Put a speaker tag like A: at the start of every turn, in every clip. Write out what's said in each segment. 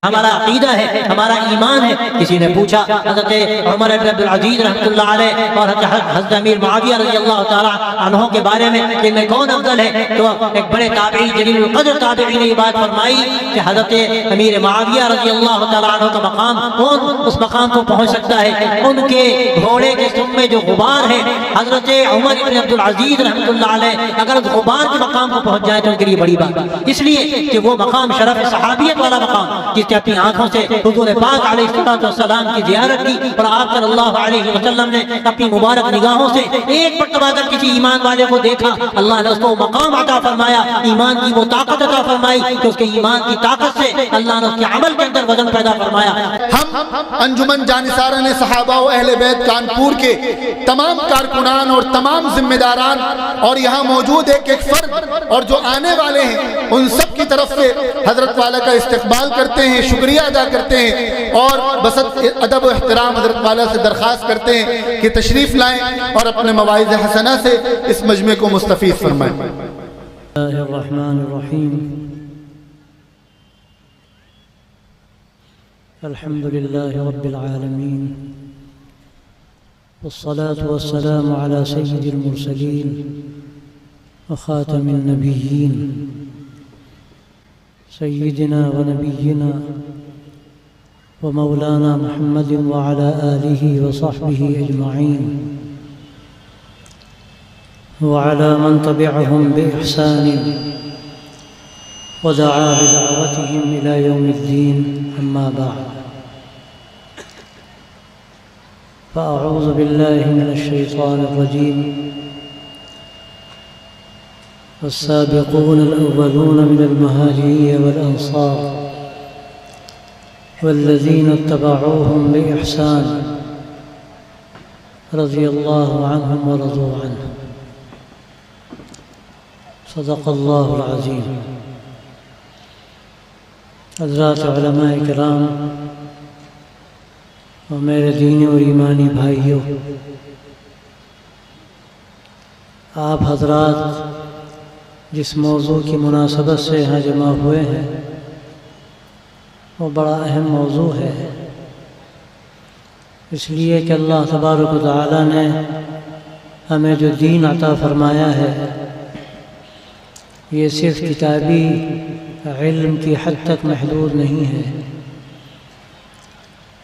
A: ہمارا عقیدہ ہے، ہمارا ایمان ہے۔ کسی نے پوچھا حضرت عمر بن عبدالعزیز رحمۃ اللہ علیہ اور حضرت امیر معاویہ رضی اللہ تعالیٰ عنہ کے بارے میں کہ میں کون افضل ہے، تو ایک بڑے تابعی جلیل القدر تابعی نے یہ بات فرمائی کہ حضرت امیر معاویہ رضی اللہ تعالیٰ عنہ کا مقام، کون اس مقام کو پہنچ سکتا ہے؟ ان کے گھوڑے کے سم میں جو غبار ہے، حضرت عمر بن عبدالعزیز رحمۃ اللہ علیہ اگر اس غبار کے مقام کو پہنچ جائے تو ان کے لیے بڑی بات، اس لیے کہ وہ مقام شرف صحابیت والا مقام، جس کہ اپنی آنکھوں سے حضور پاک علیہ السلام کی زیارت کی، اور آپ صلی اللہ علیہ وسلم نے اپنی مبارک نگاہوں سے ایک مرتبہ اگر کسی ایمان والے کو دیکھا، اللہ نے اس کو مقام عطا فرمایا، ایمان کی وہ طاقت عطا فرمائی کہ اس کے ایمان کی طاقت سے اللہ نے اس کے عمل کے اندر وزن پیدا فرمایا۔
B: ہم انجمن جانثاران صحابہ و اہل بیت کانپور کے تمام کارکنان اور تمام ذمہ داران اور یہاں موجود ایک فرد اور جو آنے والے ہیں، ان سب کی طرف سے حضرت والا کا استقبال کرتے ہیں، شکریہ ادا کرتے ہیں، اور بسط ادب و احترام حضرت والا سے درخواست کرتے ہیں کہ تشریف لائیں اور اپنے مواعظ حسنہ سے اس مجمع کو مستفید فرمائیں۔
C: اللہ الرحمن الرحیم، الحمد للہ رب العالمین، والصلاة والسلام على سید المرسلین وخاتم النبیین سیدنا ونبینا ومولانا محمد وعلى آلہ وصحبہ اجمعین وعلى من تبعهم بإحسان ودعا بدعوتهم إلى يوم الدين، أما بعد، فأعوذ بالله من الشيطان الرجيم. والسابقون الأولون من المهاجرين والأنصار والذين اتبعوهم بإحسان رضي الله عنهم ورضوا عنه، صدق الله العظيم. حضرات علماء کرام اور میرے دینی اور ایمانی بھائیوں، آپ حضرات جس موضوع کی مناسبت سے یہاں جمع ہوئے ہیں وہ بڑا اہم موضوع ہے، اس لیے کہ اللہ تبارک و تعالیٰ نے ہمیں جو دین عطا فرمایا ہے یہ صرف کتابی علم کی حد تک محدود نہیں ہے،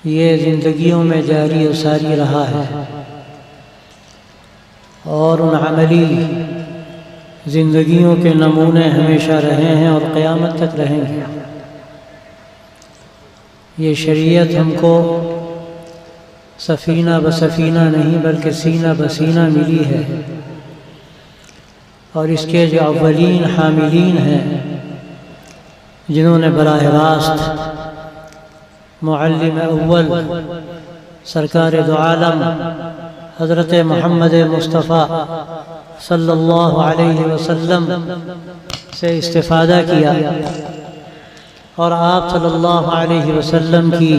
C: یہ زندگیوں میں جاری و ساری رہا ہے، اور ان عملی زندگیوں کے نمونے ہمیشہ رہے ہیں اور قیامت تک رہیں گے۔ یہ شریعت ہم کو سفینہ بسفینہ نہیں بلکہ سینہ بسینہ ملی ہے، اور اس کے جو اولین حاملین ہیں جنہوں نے براہ راست معلم اول سرکار دو عالم حضرت محمد مصطفیٰ صلی اللہ علیہ وسلم سے استفادہ کیا، اور آپ صلی اللہ علیہ وسلم کی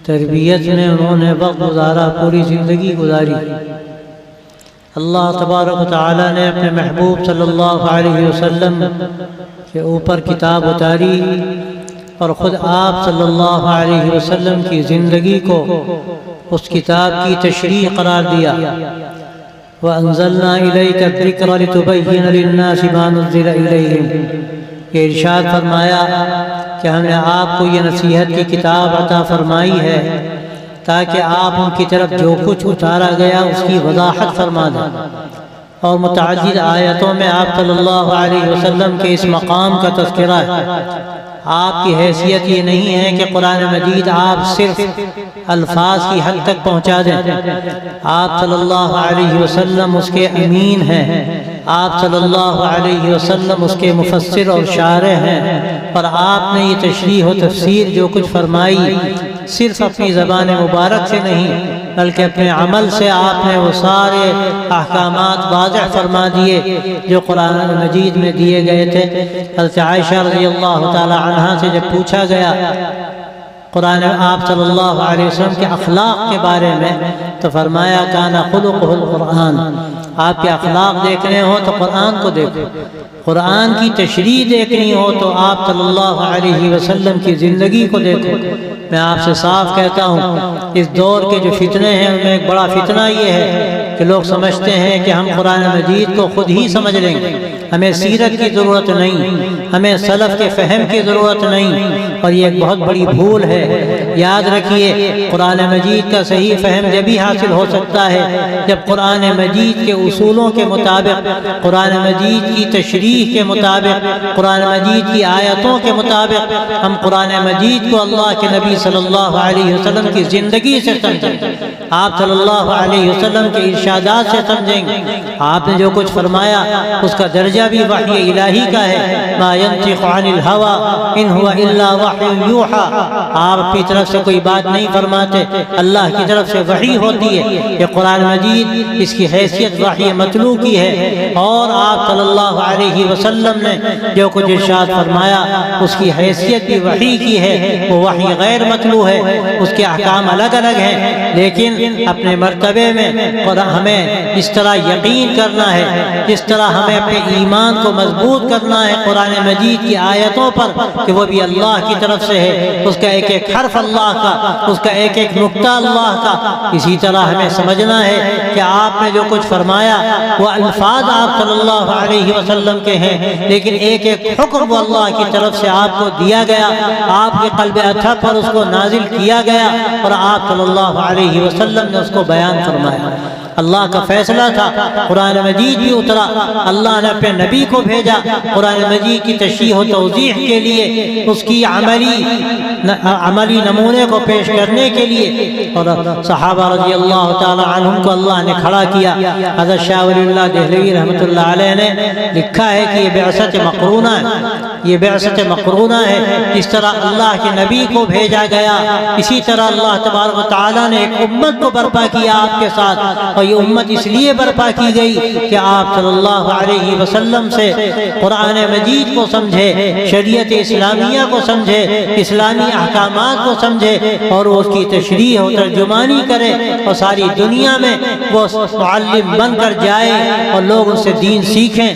C: تربیت میں انہوں نے وقت گزارا، پوری زندگی گزاری۔ اللہ تبارک و تعالیٰ نے اپنے محبوب صلی اللہ علیہ وسلم کے اوپر کتاب اتاری، اور خود آپ صلی اللہ علیہ وسلم کی زندگی کو اس کتاب کی تشریح قرار دیا۔ وَأَنزَلْنَا إِلَيْكَ الذِّكْرَ لِتُبَيِّنَ لِلنَّاسِ مَا نُزِّلَ إِلَيْهِمْ، یہ ارشاد فرمایا کہ ہم نے آپ کو یہ نصیحت کی کتاب عطا فرمائی ہے تاکہ آپ ان کی طرف جو کچھ اتارا گیا اس کی وضاحت فرما دیں، اور متعدد آیتوں میں آپ صلی اللہ علیہ وسلم کے اس مقام کا تذکرہ ہے۔ آپ کی حیثیت یہ نہیں ہے کہ قرآن مجید آپ صرف الفاظ کی حد تک پہنچا دیں، آپ صلی اللہ علیہ وسلم اس کے امین ہیں، آپ صلی اللہ علیہ وسلم اس کے مفسر اور شارح ہیں، اور آپ نے یہ تشریح و تفسیر جو کچھ فرمائی صرف اپنی زبان مبارک سے نہیں بلکہ اپنے عمل سے آپ نے وہ سارے احکامات واضح فرما دیے جو قرآن مجید میں دیے گئے تھے۔ حضرت عائشہ رضی اللہ تعالی عنہا سے جب پوچھا گیا قرآن آپ صلی اللہ علیہ وسلم کے اخلاق کے بارے میں تو فرمایا کانا خلقہ القرآن، آپ کے اخلاق دیکھنے ہو تو قرآن کو دیکھو، قرآن کی تشریح دیکھنی ہو تو آپ صلی اللہ علیہ وسلم کی زندگی کو دیکھو۔ میں آپ سے صاف کہتا ہوں اس دور کے جو فتنے ہیں ان میں ایک بڑا فتنہ یہ ہے کہ لوگ سمجھتے ہیں کہ ہم قرآن مجید کو خود ہی سمجھ لیں گے، ہمیں سیرت کی ضرورت نہیں، ہمیں سلف کے فہم کی ضرورت نہیں، اور یہ ایک بہت بڑی بھول ہے۔ یاد رکھیے قرآن مجید کا صحیح فہم جبھی حاصل ہو سکتا ہے جب قرآن مجید کے اصولوں کے مطابق، قرآن مجید کی تشریح کے مطابق، قرآن مجید کی آیتوں کے مطابق ہم قرآن مجید کو اللہ کے نبی صلی اللہ علیہ وسلم کی زندگی سے سمجھیں، آپ صلی اللہ علیہ وسلم کے ارشادات سے سمجھیں گے۔ آپ نے جو کچھ فرمایا اس کا درجہ بھی وحی الہی کا ہے، ما ينطق عن الهوى ان هو الا وحی یوحى، آپ اپنی طرف سے کوئی بات نہیں فرماتے، اللہ کی طرف سے وحی ہوتی ہے۔ یہ قرآن مجید اس کی حیثیت وحی متلو کی ہے، اور آپ صلی اللہ علیہ وسلم نے جو کچھ ارشاد فرمایا اس کی حیثیت بھی وحی کی ہے، وہ وحی غیر متلو ہے، اس کے احکام الگ الگ ہیں، لیکن اپنے مرتبے میں ہمیں اس طرح یقین کرنا ہے، اس طرح ہمیں اپنے ایمان کو مضبوط کرنا ہے قرآن مجید کی آیتوں پر کہ وہ بھی اللہ کی طرف سے ہے، اس کا ایک ایک حرف اللہ کا، اس کا ایک ایک نقطہ اللہ کا۔ اسی طرح ہمیں سمجھنا ہے کہ آپ نے جو کچھ فرمایا وہ الفاظ آپ صلی اللہ علیہ وسلم کے ہیں، لیکن ایک ایک حکم وہ اللہ کی طرف سے آپ کو دیا گیا، آپ کے قلب اطہر پر اس کو نازل کیا گیا، اور آپ صلی اللہ علیہ وسلم نے اس کو بیان فرمایا۔ اللہ کا فیصلہ تھا، قرآن مجید بھی اترا، اللہ نے اپنے نبی کو بھیجا قرآن مجید کی تشریح و توضیح کے لیے، اس کی عملی نمونے کو پیش کرنے کے لیے، اور صحابہ رضی اللہ تعالی عنہم کو اللہ نے کھڑا کیا۔ حضرت شاہ ولی اللہ دہلوی رحمۃ اللہ علیہ نے لکھا ہے کہ یہ بعثت مقرونہ ہے، یہ بعثت مقرونہ ہے، جس طرح اللہ کے نبی کو بھیجا گیا اسی طرح اللہ تبارک و تعالیٰ نے ایک امت کو برپا کیا آپ کے ساتھ، اور یہ امت اس لیے برپا کی گئی کہ آپ صلی اللہ علیہ وسلم سے قرآن مجید کو سمجھے، شریعت اسلامیہ کو سمجھے، اسلامی احکامات کو سمجھے، اور اس کی تشریح و ترجمانی کرے، اور ساری دنیا میں وہ معلم بن کر جائے اور لوگ اس سے دین سیکھیں۔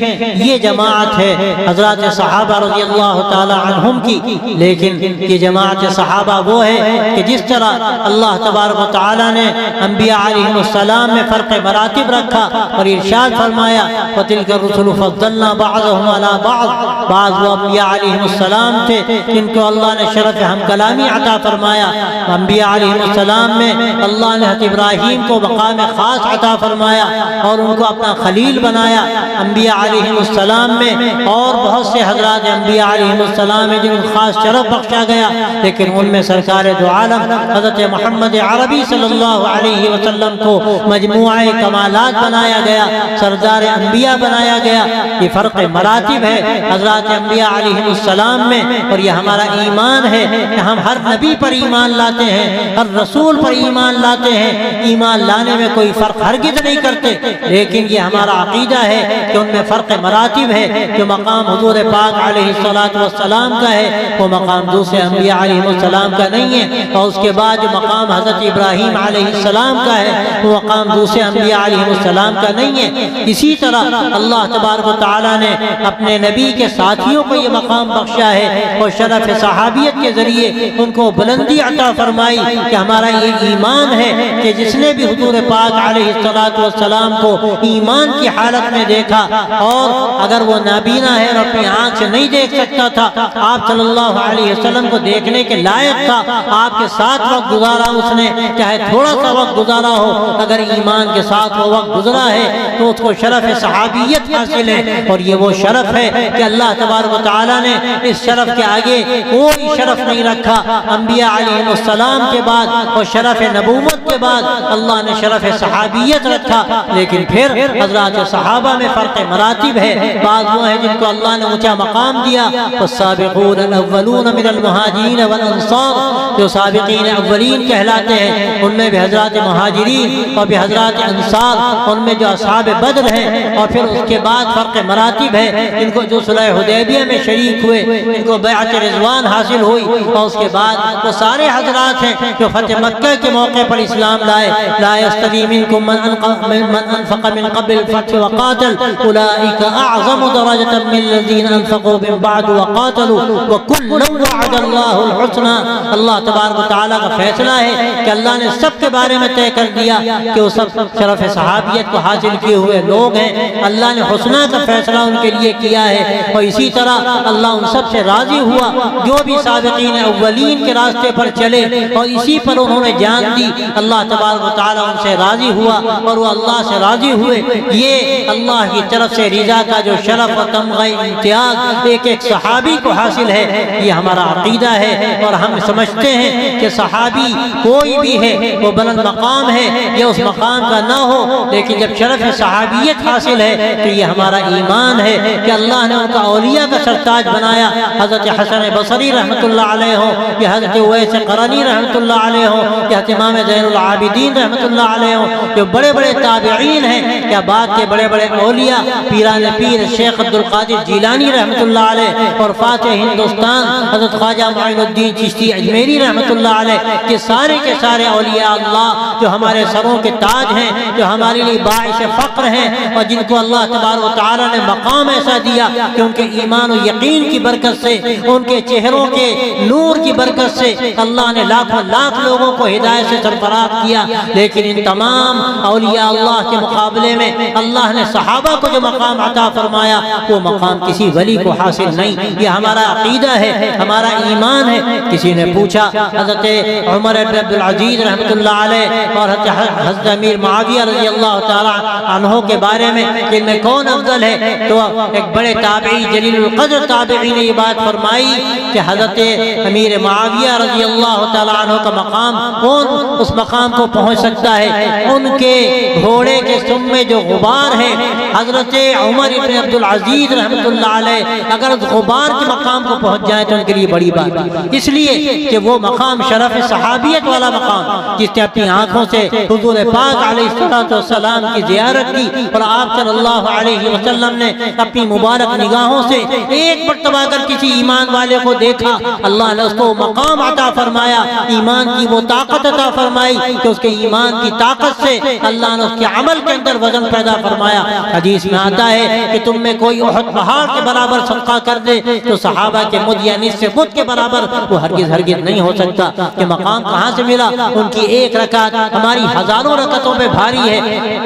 C: یہ جماعت ہے حضرات صحابہ رضی اللہ تعالی عنہم کی، لیکن یہ جماعت صحابہ وہ ہے کہ جس طرح اللہ تبارک و تعالی نے انبیاء علیہ السلام میں فرق مراتب رکھا اور ارشاد فرمایا وَتِلْكَ الرُّسُلُ فَضَّلْنَا بَعْضَهُمْ عَلَى بَعْضٍ، بعض وہ انبیاء علیہ السلام تھے جن کو اللہ نے شرف ہم کلامی عطا فرمایا۔ انبیاء علیہ السلام میں اللہ نے حضرت ابراہیم کو مقام خاص عطا فرمایا اور ان کو اپنا خلیل بنایا۔ انبیاء علیہ السلام میں اور بہت سے حضرات انبیاء علیہ السلام میں جن کو خاص شرف بخشا گیا، لیکن ان میں سرکار دو عالم حضرت محمد عربی صلی اللہ علیہ وسلم کو مجموعہ کمالات بنایا گیا، سردار انبیاء بنایا گیا۔ یہ فرق مراتب ہے حضرات انبیاء علیہ السلام میں، اور یہ ہمارا ایمان ہے کہ ہم ہر نبی پر ایمان لاتے ہیں، ہر رسول پر ایمان لاتے ہیں، ایمان لانے میں کوئی فرق ہرگز نہیں کرتے، لیکن یہ ہمارا عقیدہ ہے کہ ان میں فرق مراتب ہے۔ جو مقام حضور پاک علیہ السلام کا ہے وہ مقام دوسرے انبیاء علیہ السلام کا نہیں ہے، اور اس کے بعد جو مقام حضرت ابراہیم علیہ السلام کا ہے وہ مقام دوسرے انبیاء علیہ السلام کا نہیں ہے۔ اسی طرح اللہ تبارک و تعالیٰ نے اپنے نبی کے ساتھیوں کو یہ مقام بخشا ہے اور شرف صحابیت کے ذریعے ان کو بلندی عطا فرمائی کہ ہمارا یہ ایمان ہے کہ جس نے بھی حضور پاک علیہ السلام کو ایمان کی حالت میں دیکھا، اور اگر وہ نابینا ہے اور اپنی آنکھ سے نہیں دیکھ سکتا تھا، آپ صلی اللہ علیہ وسلم کو دیکھنے کے لائق تھا، آپ کے ساتھ وقت گزارا اس نے، چاہے تھوڑا سا وقت گزارا ہو، اگر ایمان کے ساتھ وہ وقت گزرا ہے تو اس کو شرف صحابیت حاصل ہے، اور یہ وہ شرف ہے کہ اللہ تبارک و تعالیٰ نے اس شرف کے آگے کوئی شرف نہیں رکھا۔ انبیاء علیہ السلام کے بعد اور شرف نبوت کے بعد اللہ نے شرف صحابیت رکھا، لیکن پھر حضرات صحابہ میں فرق مراتب ہے۔ بعض وہ ہیں جن کو اللہ نے اونچا مقام دیا
A: دیا، والسابقون الاولون من المہاجرین والانصار، جو سابقین اولین کہلاتے ہیں ان میں بھی حضرات مہاجرین اور بھی حضرات انصار، ان میں جو اصحاب بدر ہیں، اور پھر اس کے بعد فرق مراتب ہے، ان کو جو صلح حدیبیہ میں شریک ہوئے، ان کو بیعت رضوان حاصل ہوئی، اور اس کے بعد وہ سارے حضرات ہیں جو فتح مکہ کے موقع پر اسلام لائے۔ لا یستوی منکم من انفق من قبل الفتح وقاتل اولئک اعظم درجۃ من الذین انفقوا من بعد وقاتلوا وکلا وعد اللہ الحسنى۔ اللہ تبارک و تعالیٰ کا فیصلہ ہے کہ اللہ نے سب کے بارے میں طے کر دیا کہ وہ سب شرف صحابیت کو حاصل کیے ہوئے لوگ ہیں، اللہ نے حسنہ کا فیصلہ ان کے لیے کیا ہے، اور اسی طرح اللہ ان سب سے راضی ہوا جو بھی سابقین اولین کے راستے پر چلے اور اسی پر انہوں نے جان دی، اللہ تبارک و تعالیٰ ان سے راضی ہوا اور وہ اللہ سے راضی ہوئے۔ یہ اللہ کی طرف سے رضا کا جو شرف و تمغہ امتیاز ایک ایک صحابی کو حاصل ہے، یہ ہمارا عقیدہ ہے، اور ہم سمجھتے ہیں کہ صحابی کوئی بھی ہے وہ بلند مقام ہے یا اس مقام کا نہ ہو، لیکن جب شرف صحابیت حاصل ہے تو یہ ہمارا ایمان ہے کہ اللہ نے ان کا اولیاء کا سرتاج بنایا۔ حضرت حسن بصری رحمۃ اللہ علیہ ہو یا حضرت اویس قرنی رحمۃ اللہ علیہ ہو یا امام زین العابدین رحمۃ اللہ علیہ ہو، جو بڑے بڑے تابعین ہیں، یا بعد کے بڑے بڑے اولیاء پیران پیر شیخ عبد القادر جیلانی رحمۃ اللہ علیہ اور فاتح ہندوستان حضرت خواجہ معین الدین چشتی اجمیری رحمۃ اللہ علیہ، کہ سارے اولیاء اللہ جو ہمارے سروں کے تاج ہیں، جو ہمارے لیے باعث فخر ہیں، اور جن کو اللہ تبارک و تعالیٰ نے مقام ایسا دیا کہ ان کے ایمان و یقین کی برکت سے، ان کے چہروں کے نور کی برکت سے اللہ نے لاکھوں لاکھ لوگوں کو ہدایت سے سرفراز کیا۔ لیکن ان تمام اولیاء اللہ کے مقابلے میں اللہ نے صحابہ کو جو مقام عطا فرمایا وہ مقام کسی ولی کو حاصل نہیں۔ یہ ہمارا عقیدہ ہے، ہمارا ایمان ہے۔ کسی نے پوچھا حضرت عمر بن عبد العزیز رحمۃ اللہ علیہ اور حضرت امیر معاویہ رضی اللہ تعالی عنہ کے بارے میں کہ ان میں کون افضل ہے، تو ایک بڑے تابعی جلیل القدر تابعی نے یہ بات فرمائی کہ حضرت امیر معاویہ رضی اللہ تعالی عنہ کا مقام، کون اس مقام کو پہنچ سکتا ہے؟ ان کے گھوڑے کے سم میں جو غبار ہے، حضرت عمر بن عبد العزیز رحمۃ اللہ علیہ اگر اس غبار کے مقام کو پہنچ جائے تو ان کے لیے بڑی بات، اس لیے کہ وہ مقام شرف صحابیت والا مقام، جس نے اپنی آنکھوں سے حضور پاک علیہ السلام کی زیارت کی، اور آپ صلی اللہ علیہ وسلم نے اپنی مبارک نگاہوں سے ایک مرتبہ اگر کسی ایمان والے کو دیکھا، اللہ نے اس کو مقام عطا فرمایا، ایمان کی وہ طاقت عطا فرمائی کہ اس کے ایمان کی طاقت سے اللہ نے اس کے عمل کے اندر وزن پیدا فرمایا۔ حدیث میں آتا ہے کہ تم میں کوئی احد پہاڑ کے برابر صدقہ کر دے تو صحابہ کے مد یا نصف مد کے برابر وہ ہرگز نہیں ہو سکتا۔ کہ مقام کہاں سے ملا؟ ان کی ایک رکعت ہماری ہزاروں رکعتوں پہ بھاری ہے۔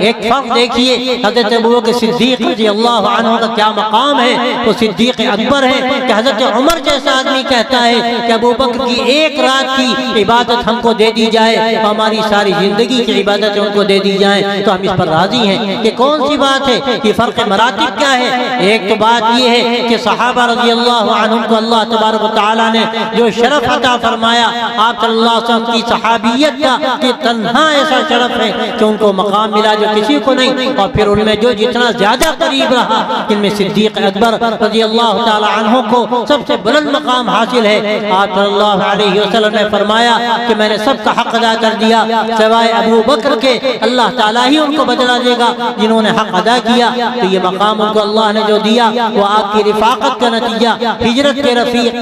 A: ایک فرق دیکھیے، حضرت ابوبکر صدیق رضی اللہ عنہ کا کیا مقام ہے، وہ صدیق اکبر ہے، کہ حضرت عمر جیسا آدمی کہتا ہے کہ ابوبکر کی ایک رات کی عبادت ہم کو دے دی جائے، ہماری ساری زندگی کی عبادت ان کو دے دی جائیں تو ہم اس پر راضی ہیں۔ کہ کون سی بات ہے؟ یہ فرق مراتب کیا ہے؟ ایک تو بات یہ ہے کہ صحابہ رضی اللہ عنہم کو اللہ تبارک و تعالیٰ نے جو شرف عطا فرمایا، آپ صلی اللہ علیہ وسلم کی صحابیت کا کہ تنہا ایسا شرف ہے کہ ان کو مقام ملا جو کسی کو نہیں، اور پھر ان میں جو جتنا زیادہ قریب رہا، ان میں صدیق اکبر رضی اللہ تعالی عنہ کو سب سے بلند مقام حاصل ہے۔ آپ صلی اللہ علیہ وسلم نے فرمایا کہ میں نے سب کا حق ادا کر دیا سوائے ابو بکر کے، اللہ تعالیٰ ہی ان کو بدلا دے گا جنہوں نے حق ادا کیا۔ تو یہ مقام ان کو اللہ نے جو دیا وہ آپ کی رفاقت کا نتیجہ، ہجرت کے رفیق،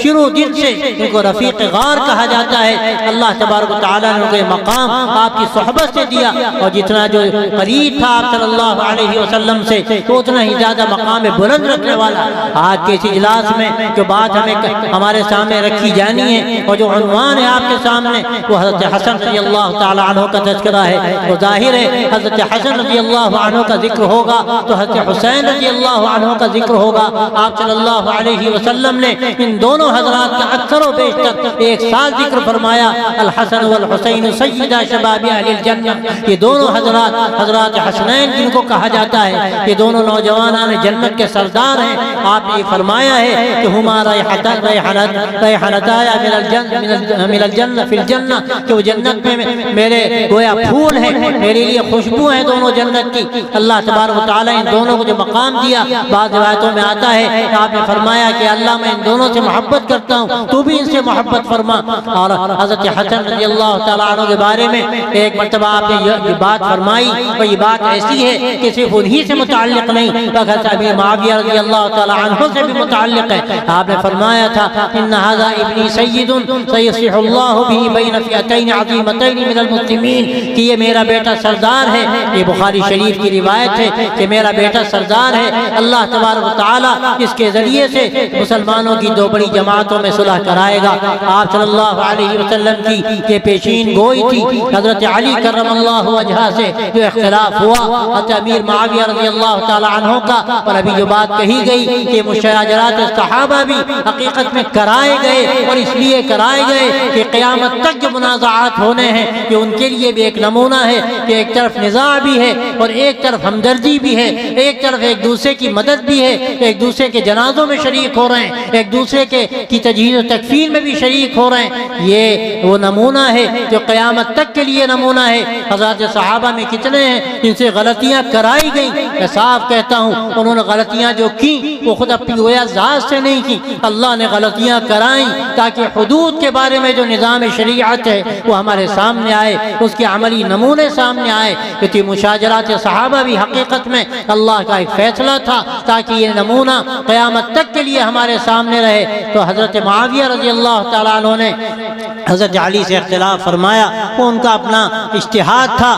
A: شروع دن سے ان کو رفیق غار کہا جاتا ہے۔ اللہ تبارک و تعالیٰ نے ان کو یہ مقام آپ کی صحبت سے دیا، اور جتنا جو قریب تھا آپ صلی اللہ علیہ وسلم سے تو اتنا ہی زیادہ مقام بلند رکھنے والا۔ آج کے اس اجلاس میں جو بات ہمارے سامنے رکھی جانی ہے اور جو عنوان ہے آپ کے سامنے، وہ حضرت حسن رضی اللہ تعالی عنہ کا تذکرہ ہے۔ وہ ظاہر ہے حضرت حسن رضی اللہ عنہ کا ذکر ہوگا تو حضرت حسین رضی اللہ عنہ کا ذکر ہوگا۔ آپ صلی اللہ علیہ وسلم نے ان دونوں حضرات کا اکثر و بیشتر ایک ساتھ ذکر فرمایا، الحسن والحسین سیدہ شباب اہل الجنہ۔ یہ دونوں حضرات حسنین جن کو کہا جاتا ہے، یہ دونوں نوجوانان جنت کے سردار ہیں۔ آپ نے فرمایا ہے کہ ہما ریحانتایا من الجنہ فی الجنہ، کہ وہ جنت میں میرے گویا پھول ہیں، میرے لیے خوشبو ہیں دونوں جنت کی۔ اللہ تبارک و تعالیٰ ان دونوں کو جو مقام دیا، بعض روایتوں میں آتا ہے کہ آپ نے فرمایا کہ اللہ میں ان دونوں سے محبت کرتا ہوں، تو بھی ان سے محبت فرما۔ اور حضرت حسن رضی اللہ تعالیٰ عنہ کے بارے میں ایک مرتبہ آپ نے یہ بات فرمائی، اور یہ بات ایسی ہے کہ صرف انہی سے متعلق نہیں بلکہ امیر معاویہ رضی اللہ تعالیٰ عنہ سے بھی متعلق ہے۔ آپ نے فرمایا تھا ان ھذا ابنی سید سیصلح اللہ بہ بین فئتین عظیمتین من المسلمین، کہ یہ میرا بیٹا سردار ہے۔ یہ بخاری شریف کی روایت ہے کہ میرا بیٹا سردار ہے، اللہ تبارک و تعالیٰ اس کے ذریعے سے مسلمانوں کی دو بڑی جماعتوں میں صلح کرائے گا۔ آپ صلی اللہ علیہ وسلم کی یہ پیشین گوئی تھی۔ حضرت علی کرم اللہ وجہہ سے جو اختلاف ہوا، حضرت امیر معاویہ رضی اللہ تعالی عنہ کا، اور ابھی جو بات کہی گئی کہ مشاجرات صحابہ بھی حقیقت میں کرائے گئے، اور اس لیے کرائے گئے کہ قیامت تک جو منازعات ہونے ہیں کہ ان کے لیے بھی ایک نمونہ ہے کہ ایک طرف نزاع بھی ہے اور ایک طرف ہمدردی بھی ہے، ایک طرف ایک دوسرے کی مدد بھی ہے، ایک دوسرے کے جنازوں میں شریک ہو رہے ہیں، ایک دوسرے کی تجہیز و تکفین میں بھی شریک ہو رہے ہیں۔ یہ وہ نمونہ ہے جو قیامت تک کے لیے نمونہ ہے۔ حضرات صحابہ میں کتنے ہیں جن سے غلطیاں کرائی گئیں، میں صاف کہتا ہوں انہوں نے غلطیاں جو کی وہ خود اپنی گویا ذات سے نہیں کی، اللہ نے غلطیاں کرائیں تاکہ حدود کے بارے میں جو نظام شریعت ہے وہ ہمارے سامنے آئے، اس کے عملی نمونے سامنے آئے۔ کہ مشاجرات صحابہ بھی حقیقت میں اللہ کا ایک فیصلہ تھا تاکہ یہ نمونہ قیامت تک کے لیے ہمارے سامنے رہے۔ تو حضرت معاویہ رضی اللہ تعالیٰ عنہ نے حضرت علی سے اختلاف فرمایا، وہ ان کا اپنا اجتہاد تھا،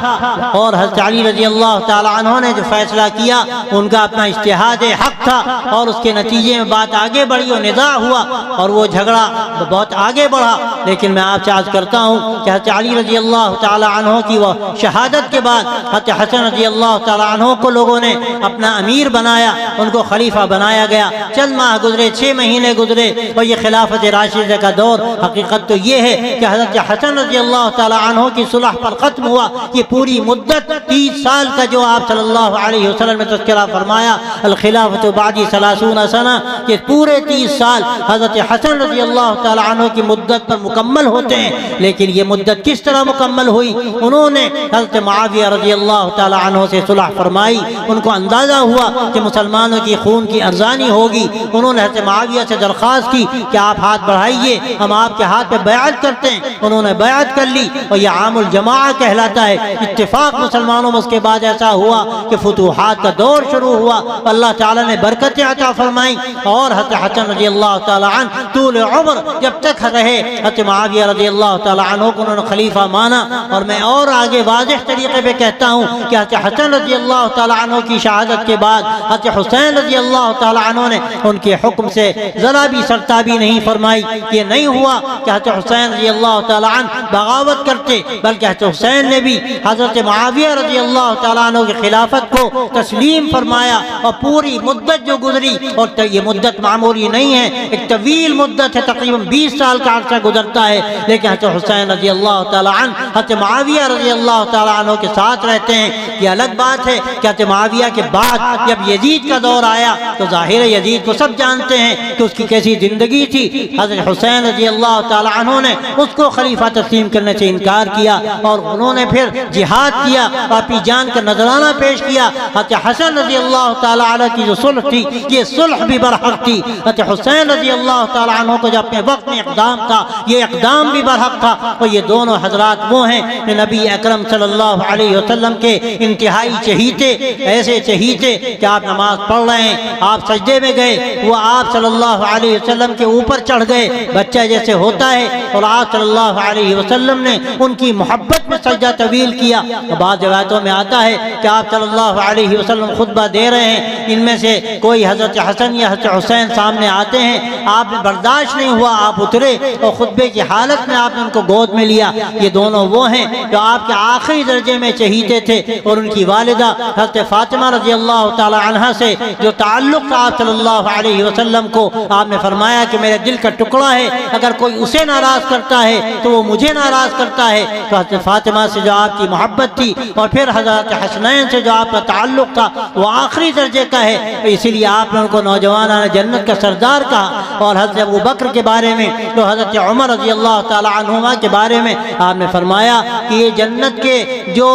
A: اور حضرت علی رضی اللہ تعالیٰ عنہ نے جو فیصلہ کیا ان کا اپنا اجتہاد حق تھا، اور اس کے نتیجے میں بات آگے بڑھی اور نزاع ہوا اور وہ جھگڑا بہت آگے بڑھا۔ لیکن میں آپ سے عرض کرتا ہوں کہ حضرت علی رضی اللہ تعالیٰ عنہ کی وہ شہادت کے بعد حضرت حسن رضی اللہ تعالیٰ عنہ کو لوگوں نے اپنا امیر بنایا، ان کو خلیفہ بنایا گیا۔ چند ماہ گزرے، 6 مہینے گزرے، اور یہ خلافت راشدہ کا دور حقیقت تو یہ ہے کہ حضرت حسن رضی اللہ تعالیٰ عنہ کی صلح پر ختم ہوا۔ یہ پوری مدت 30 سال کا جو آپ صلی اللہ علیہ وسلم نے تذکرہ فرمایا الخلافت بعدی 30 سنہ، یہ پورے 30 سال حضرت حسن رضی اللہ تعالیٰ عنہ کی مدت پر مکمل ہوتے ہیں۔ لیکن یہ مدت کس طرح مکمل ہوئی؟ انہوں نے حضرت معاویہ رضی اللہ تعالیٰ عنہ سے صلح فرمائی، ان کو اندازہ ہوا کہ مسلمانوں کی خون کی ارزانی ہوگی۔ انہوں نے حضرت معاویہ سے درخواست کی کہ آپ ہاتھ بڑھائیے، ہم آپ کے ہاتھ پہ بیعت کرتے ہیں۔ انہوں نے بیعت کر لی، اور یہ عام الجماع کہلاتا ہے، اتفاق مسلمانوں میں۔ اس کے بعد ایسا ہوا کہ فتوحات کا دور شروع ہوا، اللہ تعالیٰ نے برکتیں عطا فرمائیں، اور حضرت حسن رضی اللہ تعالیٰ عنہ طول عمر جب تک رہے، حضرت معاویہ رضی اللہ تعالیٰ عنہ کو انہوں نے خلیفہ مانا۔ اور میں اور آگے واضح طریقے پہ کہتا ہوں کہ حضرت حسن رضی اللہ تعالیٰ عنہ کی شہادت کے بعد حضرت حسین رضی اللہ تعالیٰ عنہ نے ان کے حکم سے ذرا بھی سرتابی نہیں فرمائی۔ یہ نہیں ہوا کہ حضرت حسین رضی اللہ تعالیٰ عنہ بغاوت کرتے، بلکہ حضرت حسین نے بھی حضرت معاویہ رضی اللہ تعالیٰ عنہ کی خلافت کو تسلیم فرمایا، اور پوری مدت جو گزری، اور یہ مدت معمولی نہیں ہے، ایک طویل مدت ہے، تقریباً 20 سال کا عرصہ گزرتا ہے، لیکن حضرت حسین رضی اللہ تعالیٰ عنہ حضرت معاویہ رضی اللہ تعالیٰ عنہ کے ساتھ رہتے ہیں۔ یہ الگ بات ہے کہ حضرت معاویہ کے بعد جب یزید کا دور آیا تو ظاہر یزید کو سب جانتے ہیں کہ اس کی کیسی زندگی تھی۔ حضرت حسین رضی اللہ تعالیٰ عنہ نے اس کو خلیفہ تسلیم کرنے سے انکار کیا، اور انہوں نے پھر جہاد کیا، اپنی جان کا نذرانہ پیش کیا۔ حضرت حسن رضی اللہ تعالیٰ عنہ کی جو صلح تھی، یہ صلح بھی برحق تھی۔ حضرت حسین رضی اللہ تعالیٰ عنہ کو جو اپنے وقت میں اقدام تھا، یہ اقدام بھی برحق تھا۔ اور یہ دونوں حضرات وہ ہیں کہ نبی اکرم صلی اللہ علیہ وسلم کے انتہائی چہیتے، ایسے چہیتے کہ آپ نماز پڑھ رہے ہیں، آپ سجدے میں گئے، وہ آپ صلی اللہ علیہ وسلم کے اوپر چڑھ گئے، بچہ جیسے ہوتا ہے، اور آپ صلی اللہ علیہ وسلم نے ان کی محبت میں سجدہ طویل کیا۔ بعض روایتوں میں آتا ہے کہ آپ صلی اللہ علیہ وسلم خطبہ دے رہے ہیں، ان میں سے کوئی حضرت حسن یا حضرت حسین سامنے آتے ہیں، آپ نے برداشت نہیں ہوا، آپ اترے اور خطبے کی حالت میں آپ نے ان کو گود میں لیا۔ یہ دونوں وہ ہیں جو آپ کے آخری درجے میں چہیتے تھے، اور ان کی والدہ حضرت فاطمہ رضی اللہ تعالی عنہا سے جو تعلق تھا آپ صلی اللہ علیہ وسلم کو، آپ نے فرمایا کہ میرے دل کا ٹکڑا ہے، اگر کوئی اسے ناراض ناراض کرتا ہے تو وہ مجھے ناراض کرتا ہے۔ تو حضرت فاطمہ سے جو آپ کی محبت تھی اور پھر حضرت حسنین سے جو آپ کا تعلق تھا وہ آخری درجے کا ہے، اسی لیے آپ نے ان کو نوجوانان جنت کا سردار کہا۔ اور حضرت ابو بکر کے بارے میں تو حضرت عمر رضی اللہ تعالی عنہما کے بارے میں آپ نے فرمایا کہ یہ جنت کے جو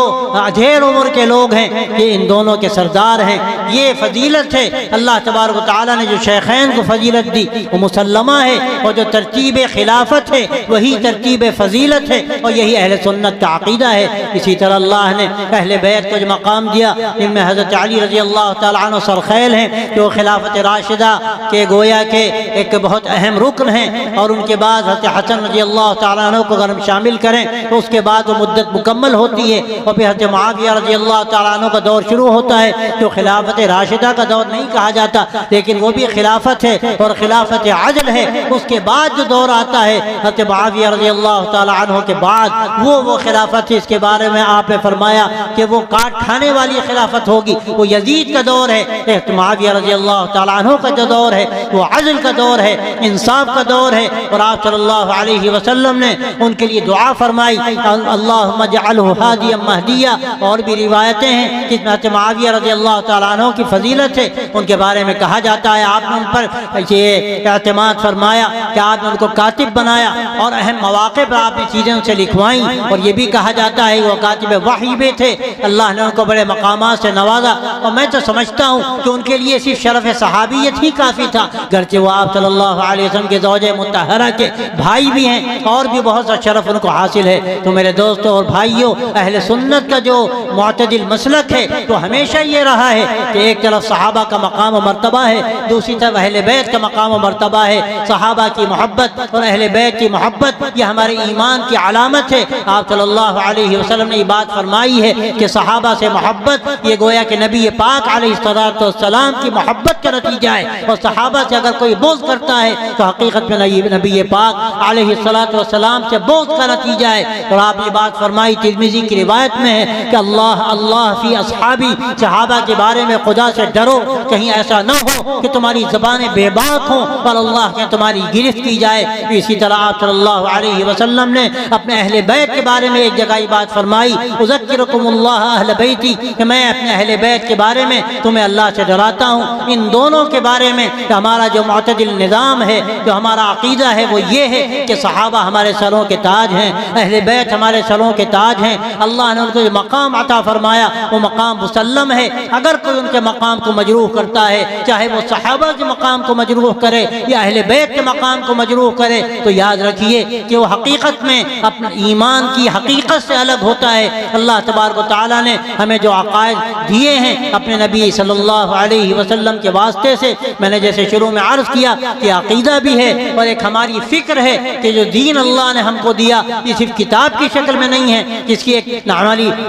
A: ڈھیر عمر کے لوگ ہیں یہ ان دونوں کے سردار ہیں۔ یہ فضیلت ہے اللہ تبارک و تعالی نے جو شیخین کو فضیلت دی وہ مسلمہ ہے، اور جو ترتیب خلافت ہے وہی ترتیب فضیلت ہے، اور یہی اہل سنت کا عقیدہ ہے۔ اسی طرح اللہ نے اہل بیت کو جو مقام دیا جن میں حضرت علی رضی اللہ تعالی عنہ سرخیل ہیں جو خلافت راشدہ کے گویا کے ایک بہت اہم رکن ہیں، اور ان کے بعد حضرت حسن رضی اللہ تعالی عنہ کو اگر ہم شامل کریں تو اس کے بعد وہ مدت مکمل ہوتی ہے، اور پھر حضرت معاویہ رضی اللہ تعالی عنہ کا دور شروع ہوتا ہے جو خلافت راشدہ کا دور نہیں کہا جاتا لیکن وہ بھی خلافت ہے اور خلافت عدل ہے۔ اس کے بعد جو دور آتا ہے حضرت معاویہ رضی اللہ تعالی عنہ کے بعد وہ خلافت ہے، اس کے بارے میں آپ نے فرمایا کہ وہ کاٹ کھانے والی خلافت ہوگی، وہ یزید کا دور ہے۔ معاویہ رضی اللہ تعالی عنہ کا جو دور ہے وہ عدل کا دور ہے، انصاف کا دور ہے، اور آپ صلی اللہ علیہ وسلم نے ان کے لیے دعا فرمائی اللہم اجعلہ ہادیا مہدیا، اور بھی روایتیں ہیں کہ حضرت معاویہ رضی اللہ تعالیٰ عنہ کی فضیلت ہے، ان کے بارے میں کہا جاتا ہے آپ نے ان پر یہ اعتماد فرمایا کہ آپ نے ان کو کاتب بنایا اور اہم مواقع پر آپ نے چیزیں ان سے لکھوائیں، اور یہ بھی کہا جاتا ہے وہ کاتب وحی بھی تھے، اللہ نے ان کو بڑے مقامات سے نوازا۔ اور میں تو سمجھتا ہوں کہ ان کے لیے صرف شرف صحابیت ہی کافی تھا، گرچہ وہ آپ صلی اللہ علیہ وسلم کے زوجہ مطہرہ کے بھائی بھی ہیں اور بھی بہت سا شرف ان کو حاصل ہے۔ تو میرے دوستوں اور بھائیوں، اہل سنت کا جو معتدل مسلک ہے تو ہمیشہ یہ رہا ہے کہ ایک طرف صحابہ کا مقام و مرتبہ ہے، دوسری طرف اہل بیت کا مقام و مرتبہ ہے۔ صحابہ کی محبت اور اہل بیت کی محبت یہ ہمارے ایمان کی علامت ہے۔ آپ صلی اللہ علیہ وسلم نے یہ بات فرمائی ہے کہ صحابہ سے محبت یہ گویا کہ نبی پاک علیہ السلام کی محبت کا نتیجہ ہے، اور صحابہ سے اگر کوئی بغض کرتا ہے تو حقیقت میں نبی پاک علیہ السلام سے بغض کا نتیجہ ہے۔ اور آپ یہ بات فرمائی ترمذی کی روایت میں ہے کہ اللہ فی اصحابی، صحابہ کے بارے میں خدا سے ڈرو، کہیں ایسا نہ ہو کہ تمہاری زبانیں بے باک ہوں اور اللہ کے تمہاری گرفت کی جائے۔ اسی طرح آپ صلی اللہ علیہ وسلم نے اپنے اہل بیت کے بارے میں ایک جگہ یہ بات فرمائی اذکرکم اللہ اہل بیتی، کہ میں اپنے اہل بیت کے بارے میں تمہیں اللہ سے ڈراتا ہوں۔ ان دونوں کے بارے میں کہ ہمارا جو معتدل نظام ہے، جو ہمارا عقیدہ ہے وہ یہ ہے کہ صحابہ ہمارے سروں کے تاج ہیں، اہل بیت ہمارے سروں کے تاج ہیں۔ اللہ نے ان کو جو مقام عطا فرمایا وہ مقام مسلم ہے، اگر کوئی ان کے مقام کو مجروح کرتا ہے، چاہے وہ صحابہ کے مقام کو مجروح کرے یا اہل بیت کے مقام کو مجروح کرے، تو یاد رکھیے کہ وہ حقیقت میں اپنے ایمان کی حقیقت سے الگ ہوتا ہے۔ اللہ تبارک و تعالیٰ نے ہمیں جو عقائد دیے ہیں اپنے نبی صلی اللہ علیہ وسلم کے واسطے سے، میں نے جیسے شروع میں عرض کیا کہ عقیدہ بھی ہے اور ایک ہماری فکر ہے کہ جو دین اللہ نے ہم کو دیا یہ صرف کتاب کی شکل میں نہیں ہے، جس کی ایک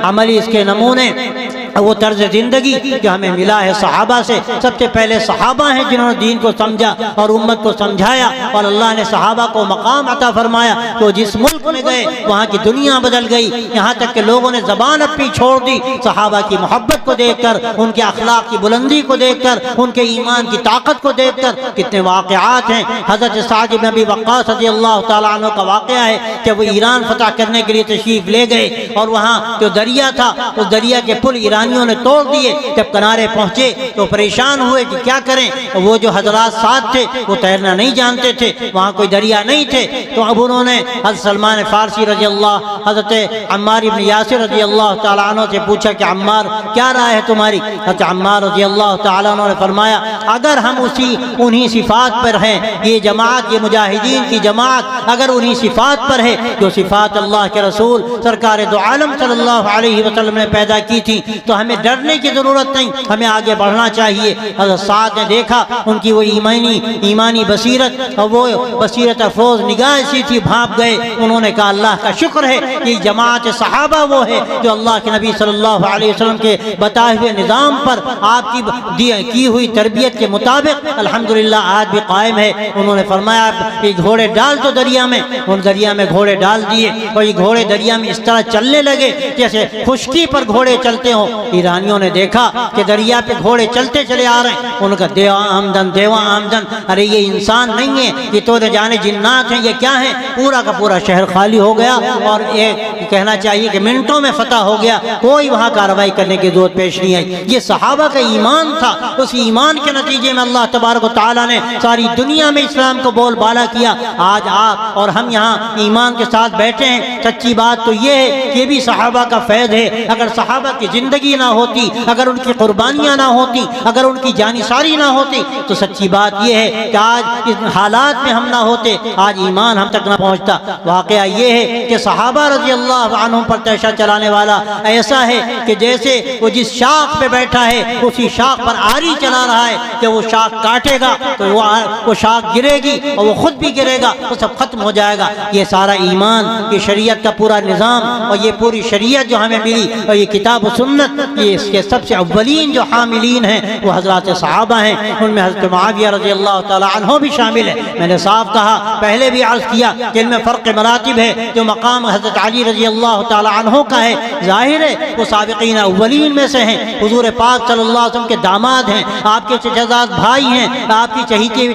A: عملی اس کے نمونے وہ طرز زندگی جو ہمیں ملا ہے صحابہ سے۔ سب سے پہلے صحابہ ہیں جنہوں نے دین کو سمجھا اور امت کو سمجھایا، اور اللہ نے صحابہ کو مقام عطا فرمایا تو جس ملک میں گئے وہاں کی دنیا بدل گئی، یہاں تک کہ لوگوں نے زبان اپنی چھوڑ دی صحابہ کی محبت کو دیکھ کر، ان کے اخلاق کی بلندی کو دیکھ کر، ان کے ایمان کی طاقت کو دیکھ کر۔ کتنے واقعات ہیں، حضرت سعد بن ابی وقاص رضی اللہ تعالیٰ عنہ کا واقعہ ہے کہ وہ ایران فتح کرنے کے لیے تشریف لے گئے، اور وہاں جو دریا تھا اس دریا کے پل ایرانیوں نے توڑ دیے۔ جب کنارے پہنچے تو پریشان ہوئے کہ کیا کریں، وہ جو حضرات ساتھ تھے وہ تیرنا نہیں جانتے تھے، وہاں کوئی دریا نہیں تھے، تو اب انہوں نے حضرت سلمان فارسی رضی اللہ، حضرت عمار بن یاسر رضی اللہ تعالیٰ عنہ سے پوچھا کہ عمار کیا رائے ہے تمہاری؟ حضرت عمار رضی اللہ تعالیٰ عنہ نے فرمایا اگر ہم انہی صفات پر ہیں، یہ جماعت، یہ مجاہدین کی جماعت اگر انہی صفات پر ہے جو صفات اللہ کے رسول سرکار دو عالم صلی اللہ علیہ وسلم نے پیدا کی تھی، تو ہمیں ڈرنے کی ضرورت نہیں، ہمیں آگے بڑھنا چاہیے۔ حضرت سعد نے دیکھا ان کی وہ ایمانی بصیرت اور وہ بصیرت افروز نگاہ ایسی تھی، بھاپ گئے۔ انہوں نے کہا اللہ کا شکر ہے کہ جماعت صحابہ وہ ہے جو اللہ کے نبی صلی اللہ علیہ وسلم کے بتائے ہوئے نظام پر، آپ کی ہوئی تربیت کے مطابق الحمدللہ آج بھی قائم ہے۔ انہوں نے فرمایا یہ گھوڑے ڈال دو دریا میں، ان دریا میں گھوڑے ڈال دیے، اور یہ گھوڑے دریا میں اس طرح چلنے لگے جیسے خشکی پر گھوڑے چلتے ہوں،
C: ایرانیوں نے دیکھا کہ دریا پہ گھوڑے چلتے چلے آ رہے ہیں، ان کا دیوا آمدن دیوا آمدن، ارے یہ انسان نہیں ہے، یہ تو جانے جنات ہیں، یہ کیا ہیں؟ پورا کا پورا شہر خالی ہو گیا اور ایک کہنا چاہیے کہ منٹوں میں فتح ہو گیا، کوئی وہاں کارروائی کرنے کی ضرورت پیش نہیں آئی۔ یہ صحابہ کا ایمان تھا، اس ایمان کے نتیجے میں اللہ تبارک و تعالیٰ نے ساری دنیا میں اسلام کو بول بالا کیا۔ آج آپ اور ہم یہاں ایمان کے ساتھ بیٹھے ہیں، سچی بات تو یہ ہے کہ یہ بھی صحابہ کا فیض ہے۔ اگر صحابہ کی زندگی نہ ہوتی، اگر ان کی قربانیاں نہ ہوتی، اگر ان کی جانثاری نہ ہوتی، تو سچی بات یہ ہے کہ آج اس حالات میں ہم نہ ہوتے، آج ایمان ہم تک نہ پہنچتا۔ واقعہ یہ ہے کہ صحابہ رضی اللہ عنہم پر تیشہ چلانے والا ایسا ہے کہ جیسے وہ جس شاخ پہ بیٹھا ہے اسی شاخ پر آری چلا رہا ہے کہ وہ شاخ کاٹے گا تو وہ شاخ گرے گی اور وہ خود بھی گرے گا، وہ سب ختم ہو جائے گا۔ یہ سارا ایمان، یہ شریعت کا پورا نظام اور یہ پوری شریعت جو ہمیں ملی اور یہ کتاب و سنت، یہ اس کے سب سے اولین جو حاملین ہیں وہ حضرات صحابہ ہیں، ان میں حضرت معاویہ رضی اللہ تعالی عنہ بھی شامل ہے۔ میں نے صاف کہا، پہلے بھی عرض کیا کہ ان میں فرق مراتب ہے۔ جو مقام حضرت علی رضی اللہ تعالی عنہ کا ہے، ظاہر ہے وہ سابقین اولین میں سے ہیں، حضور پاک صلی اللہ علیہ وسلم کے داماد ہیں، آپ کے چچزاد بھائی ہیں، آپ کی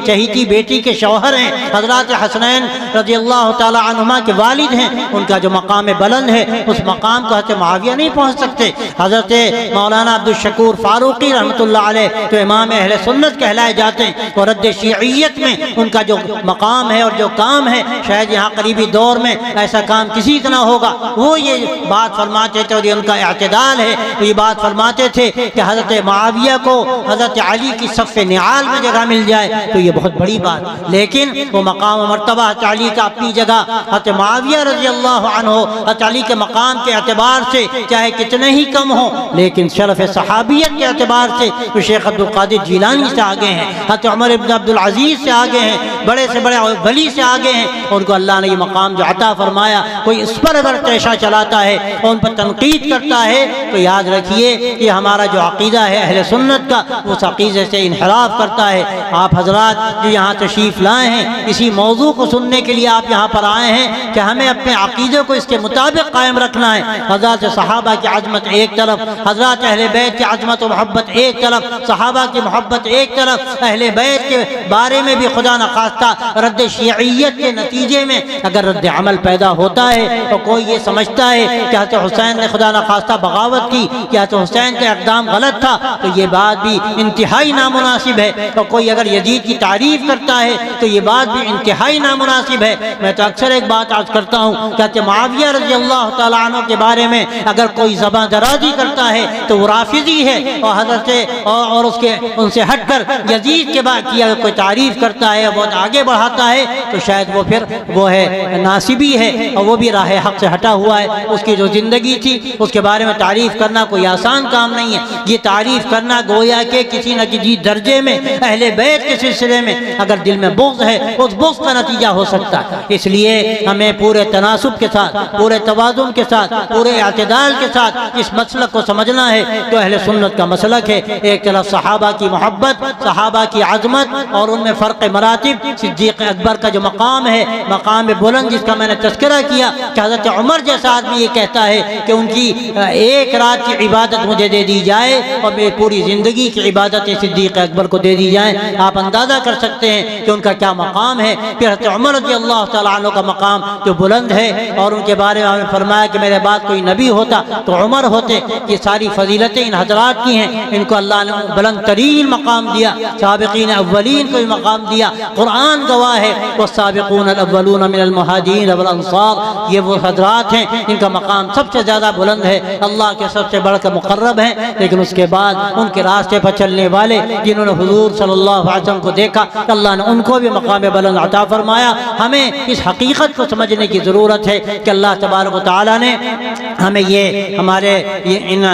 C: چہیتی بیٹی کے شوہر ہیں، حضرات حسنین رضی اللہ تعالی عنہما کے والد ہیں۔ ان کا جو مقام بلند ہے اس مقام کو حضرت معاویہ نہیں پہنچ سکتے۔ حضرت مولانا عبدالشکور فاروقی رحمۃ اللہ علیہ تو امام اہل سنت کہلائے جاتے ہیں، اور رد شیعیت میں ان کا جو مقام ہے اور جو کام ہے، شاید یہاں قریبی دور میں ایسا کام کسی کا نہ ہوگا۔ وہ یہ بات فرماتے تھے اور یہ ان کا اعتدال ہے، تو یہ بات فرماتے تھے کہ حضرت معاویہ کو حضرت علی کی صف نعال میں جگہ مل جائے تو یہ بہت بڑی بات، لیکن وہ مقام و مرتبہ حضرت علی کا اپنی جگہ، حضرت معاویہ رضی اللہ عنہ حضرت علی کے مقام کے اعتبار سے چاہے کتنے ہی کم ہوں، لیکن شرف صحابیت کے اعتبار سے وہ شیخ عبد القادر جیلانی سے آگے ہیں، حضرت عمر ابن عبدالعزیز سے آگے ہیں، بڑے سے بڑے ولی سے آگے ہیں۔ ان کو اللہ نے یہ مقام جو عطا فرمایا، کوئی اس پر اگر تیشہ چلاتا ہے اور ان پر تنقید کرتا ہے تو یاد رکھیے کہ ہمارا جو عقیدہ ہے اہل سنت کا، اس عقیدے سے انحراف کرتا ہے۔ آپ حضرات جو یہاں تشریف لائے ہیں، اسی موضوع کو سننے کے لیے آپ یہاں پر آئے ہیں کہ ہمیں اپنے عقیدے کو اس کے مطابق قائم رکھنا ہے۔ حضرات صحابہ کی عظمت ایک طرف، حضرات اہل بیت کی عظمت و محبت ایک طرف، صحابہ کی محبت ایک طرف، اہل بیت کے بارے میں بھی خدا نخواستہ رد شیعیت کے نتیجے میں اگر رد عمل پیدا ہوتا ہے تو کوئی یہ سمجھتا ہے کہ حضرت حسین نے خدا نخواستہ بغاوت کی، کہ حضرت حسین کا اقدام غلط تھا، تو یہ بات بھی انتہائی نامناسب ہے۔ تو کوئی اگر یزید کی تعریف کرتا ہے تو یہ بات بھی انتہائی نامناسب ہے۔ میں تو اکثر ایک بات عرض کرتا ہوں کہ حضرت معاویہ رضی اللہ تعالیٰ عنہ کے بارے میں اگر کوئی زبان درازی کرتا ہے تو وہ رافضی ہے، اور حضرت اور ان سے ہٹ کر یزید کے بعد کی اگر کوئی تعریف کرتا ہے، بہت آگے بڑھاتا ہے، تو شاید وہ پھر وہ ہے ناصبی ہے، اور وہ بھی راہ حق سے ہٹا ہوا ہے۔ اس کی جو زندگی تھی اس کے بارے میں تعریف کرنا کوئی آسان کام نہیں ہے۔ یہ تعریف کرنا گویا کہ کسی نہ کسی درجے میں اہل بیت کے سلسلے میں اگر دل میں بغض ہے، اس بغض کا نتیجہ ہو سکتا ہے۔ اس لیے ہمیں پورے تناسب کے ساتھ، پورے توازن کے ساتھ، پورے اعتدال کے ساتھ اس مسلک کو سمجھنا ہے۔ تو اہل سنت کا مسلک ہے، ایک طرف صحابہ کی محبت، صحابہ کی عظمت اور ان میں فرق مراتب، صدیق اکبر کا جو مقام ہے، مقام بلند جس کا میں نے تذکرہ کیا کہ حضرت عمر جیسا آدمی یہ کہتا ہے کہ ان کی ایک رات کی عبادت مجھے دے دی جائے اور میری پوری زندگی کی عبادت صدیق اکبر کو دے دی جائے، آپ اندازہ کر سکتے ہیں کہ ان کا کیا مقام ہے۔ پھر حضرت عمر رضی اللہ تعالیٰ عنہ کا مقام جو بلند ہے، اور ان کے بارے میں ہم نے فرمایا کہ میرے بعد کوئی نبی ہوتا تو عمر ہوتے۔ یہ ساری فضیلتیں ان حضرات کی ہیں، ان کو اللہ نے بلند ترین مقام دیا، سابقین اولین کو بھی مقام دیا۔ قرآن گواہ ہے، والسابقون الاولون من المہاجرین والانصار، یہ وہ حضرات ہیں جن کا مقام سب سے زیادہ بلند ہے، اللہ کے سب سے بڑھ کر مقرب ہیں۔ لیکن اس کے بعد ان کے راستے پر چلنے والے جنہوں نے حضور صلی اللہ علیہ وسلم کو دیکھا، اللہ نے ان کو بھی مقام بلند عطا فرمایا۔ ہمیں اس حقیقت کو سمجھنے کی ضرورت ہے کہ اللہ تبارک و تعالیٰ نے ہمیں یہ ہمارے ان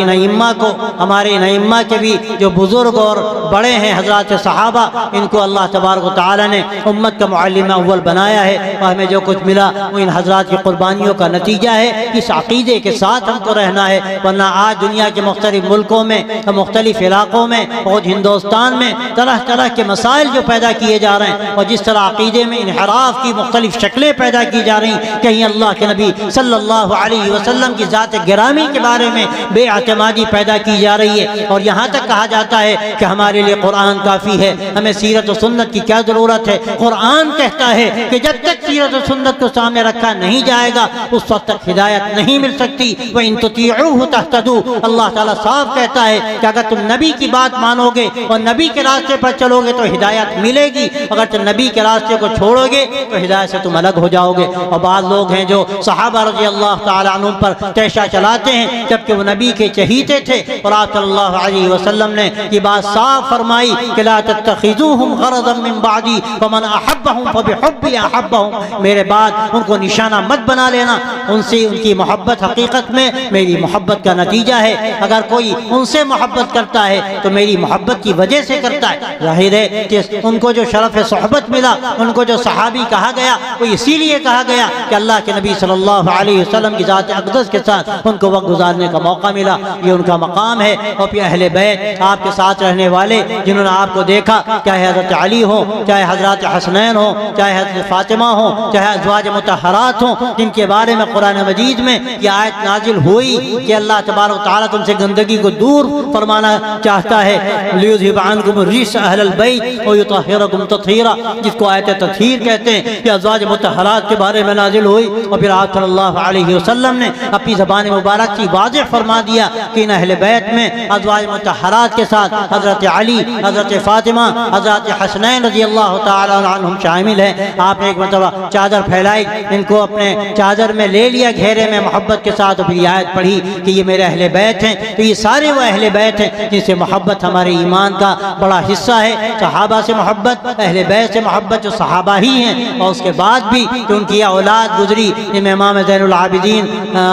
C: ائمہ کو، ہمارے ان ائمہ کے بھی جو بزرگ اور بڑے ہیں حضرات صحابہ، ان کو اللہ تبارک و تعالیٰ نے امت کا معلم اول بنایا ہے، اور ہمیں جو کچھ ملا وہ ان حضرات کی قربانیوں کا نتیجہ ہے۔ اس عقیدے کے ساتھ ہم کو رہنا ہے، ورنہ آج دنیا کے مختلف ملکوں میں، مختلف علاقوں میں اور ہندوستان میں طرح طرح کے مسائل جو پیدا کیے جا رہے ہیں، اور جس طرح عقیدے میں انحراف کی مختلف شکلیں پیدا کی جا رہی ہیں، کہیں اللہ کے نبی صلی اللہ
A: علیہ وسلم کی ذات گرامی کے بارے میں بے اعتمادی پیدا کی جا رہی ہے، اور یہاں تک کہا جاتا ہے کہ ہمارے لیے قرآن کافی ہے، ہمیں سیرت و سنت کی کیا ضرورت ہے۔ قرآن کہتا ہے کہ جب تک سیرت و سنت کو سامنے رکھا نہیں جائے گا اس وقت تک ہدایت نہیں مل سکتی۔ وَإِن تُطِيعُوهُ تَهْتَدُوا، اللہ تعالیٰ صاف کہتا ہے کہ اگر تم نبی کی بات مانو گے اور نبی کے راستے پر چلو گے تو ہدایت ملے گی، اگر تم نبی کے راستے کو چھوڑو گے تو ہدایت سے تم الگ ہو جاؤ گے۔ اور بعض لوگ ہیں جو صحابہ رضی اللہ تعالیٰ عنہم پر تیشہ چلاتے ہیں جبکہ وہ نبی کے چہیتے تھے، اور آپ صلی اللہ علیہ وسلم نے یہ بات صاف فرمائی کہ لا تتخذوہم غرضا من بعدی فمن احبہم فبحبی احبہم، میرے بعد ان کو نشانہ مت بنا لینا، ان سے ان کی محبت حقیقت میں میری محبت کا نتیجہ ہے۔ اگر کوئی ان سے محبت کرتا ہے تو میری محبت کی وجہ سے کرتا ہے۔ ظاہر ہے کہ ان کو جو شرف صحبت ملا، ان کو جو صحابی کہا گیا، وہ اسی لیے کہا گیا کہ اللہ کے نبی صلی اللہ علیہ وسلم کی ذات اقدس کے ساتھ ان کو وقت گزارنے کا موقع ملا، یہ ان کا مقام ہے۔ اور پھر اہل بیت، آپ کے ساتھ رہنے والے جنہوں نے آپ کو دیکھا، چاہے حضرت علی ہو، چاہے حضرات حسنین ہو، چاہے حضرت فاطمہ ہو، چاہے ازواج مطہرات ہوں، جن کے بارے میں قرآن مجید میں یہ آیت نازل ہوئی کہ اللہ تبارک و تعالیٰ تم سے گندگی کو دور فرمانا چاہتا ہے، لیذھب عنکم الرجس اہل البیت ویطہرکم تطہیرا، جس کو آیت تطہیر کہتے ہیں، یہ ازواج مطہرات کے بارے میں نازل ہوئی۔ اور پھر آپ صلی اللہ علیہ وسلم نے اپنی زبان مبارک کی واضح فرما دیا کہ ان اہل بیت میں ازواج مطہرات کے ساتھ حضرت علی، حضرت فاطمہ، حضرت حسنین رضی اللہ تعالیٰ عنہم شامل ہیں۔ آپ نے ایک مرتبہ چادر پھیلائی، ان کو اپنے چادر میں لے لیا گھیرے میں محبت کے ساتھ، اور پھر یہ آیت پڑھی کہ یہ میرے اہل بیت ہیں۔ تو یہ سارے وہ اہل بیت ہیں جن سے محبت ہمارے ایمان کا بڑا حصہ ہے۔ صحابہ سے محبت، اہل بیت سے محبت جو صحابہ ہی ہیں، اور اس کے بعد بھی کہ ان کی اولاد گزری، امام زین العابدین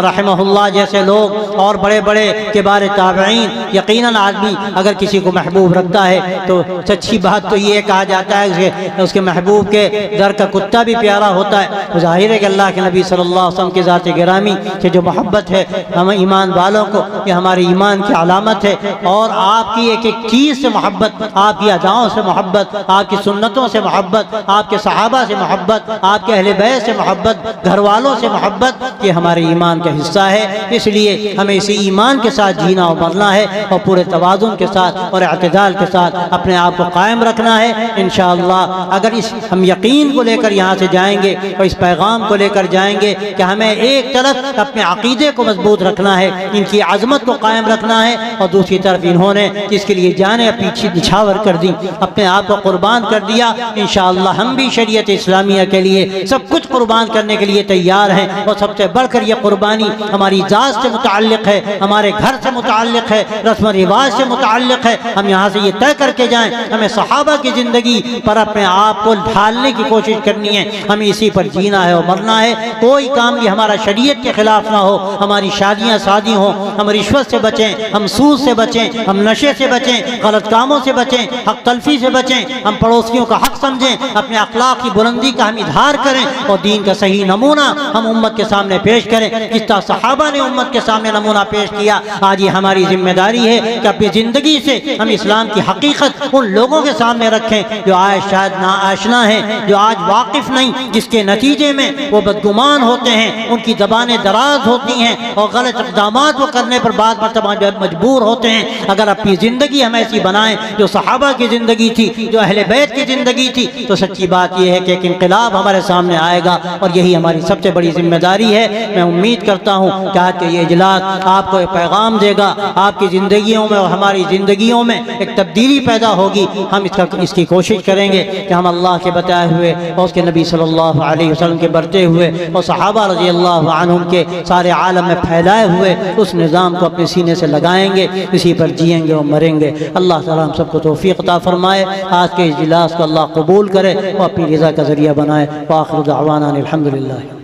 A: رحمہ اللہ جیسے لوگ اور بڑے بڑے کبار تابعین۔ یقیناً آدمی اگر کسی کو محبوب رکھتا ہے تو سچی بات تو یہ کہا جاتا ہے کہ اس کے محبوب کے در کا کتا بھی پیارا ہوتا ہے۔ تو ظاہر ہے کہ اللہ کے نبی صلی اللہ علیہ وسلم کی ذات گرامی سے جو محبت ہے ہم ایمان والوں کو، یہ ہمارے ایمان کی علامت ہے۔ اور آپ کی ایک ایک چیز سے محبت، آپ کی اداؤں سے محبت، آپ کی سنتوں سے محبت، آپ کے صحابہ سے محبت، آپ کے اہل بیت سے محبت، گھر والوں سے محبت، یہ ہمارے ایمان کا حصہ ہے۔ اس لیے ہمیں اسی ایمان کے ساتھ جینا اور مرنا ہے، اور پورے توازن کے ساتھ اور اعتدال کے ساتھ اپنے آپ کو قائم رکھنا ہے۔ انشاءاللہ اگر اس ہم یقین کو لے کر یہاں سے جائیں گے اور اس پیغام کو لے کر جائیں گے کہ ہمیں ایک طرف اپنے عقیدے کو مضبوط رکھنا ہے، ان کی عظمت کو قائم رکھنا ہے، اور دوسری طرف انہوں نے جس کے لیے جانیں پیچھے نچھاور کر دی، اپنے آپ کو قربان کر دیا۔ انشاءاللہ ہم بھی شریعت اسلامیہ کے لیے سب کچھ قربان کرنے کے لیے تیار ہیں، اور سب سے بڑھ کر یہ قربانی ہماری ذات سے متعلق ہے، ہمارے گھر سے متعلق ہے، رسم و رواج سے متعلق ہے۔ ہم یہاں سے یہ طے کر کے جائیں، ہمیں صحابہ کی زندگی پر اپنے آپ کو ڈھالنے کی کوشش کرنی ہے، ہمیں اسی پر جینا ہے اور مرنا ہے۔ کوئی کام بھی ہمارا شریعت کے خلاف نہ ہو، ہماری شادیاں شادی ہوں، ہم رشوت سے بچیں، ہم سود سے بچیں، ہم نشے سے بچیں، غلط کاموں سے بچیں، حق تلفی سے بچیں، ہم پڑوسیوں کا حق سمجھیں، اپنے اخلاق کی بلندی کا ہم اظہار کریں، اور دین کا صحیح نمونہ ہم امت کے سامنے پیش کریں جس طرح صحابہ نے امت کے سامنے نمونہ پیش کیا۔ آج یہ ہماری ذمہ داری ہے کہ اپنی زندگی سے ہم اسلام کی حقیقت ان لوگوں کے سامنے رکھیں جو آج شاید ناآشنا ہیں، جو آج واقف نہیں، جس کے نتیجے میں وہ بدگمان ہوتے ہیں، ان کی زبانیں دراز ہوتی ہیں، اور غلط اقدامات وہ کرنے پر بعض مرتبہ مجبور ہوتے ہیں۔ اگر اپنی زندگی ہم ایسی بنائیں جو صحابہ کی زندگی تھی، جو اہل بیت کی زندگی تھی، تو سچی بات یہ ہے کہ ایک انقلاب ہمارے سامنے آئے گا، اور یہی ہماری سب سے بڑی ذمہ داری ہے۔ میں امید کرتا ہوں کہ آج کے یہ اجلاس آپ کو ایک پیغام دے گا، آپ کی زندگیوں میں اور ہماری زندگیوں میں ایک تبدیلی پیدا ہوگی۔ ہم اس کی کوشش کریں گے کہ ہم اللہ کے بتائے ہوئے اور اس کے نبی صلی اللہ علیہ وسلم کے برتے ہوئے اور صحابہ رضی اللہ عنہم کے سارے عالم میں پھیلائے ہوئے اس نظام کو اپنے سینے سے لگائیں گے، اسی پر جئیں گے اور مریں گے۔ اللہ تعالیٰ ہم سب کو توفیق عطا فرمائے، آج کے اجلاس کو اللہ قبول کرے اور اپنی رضا کا ذریعہ بنائے۔ وآخر دعوانا الحمدللہ۔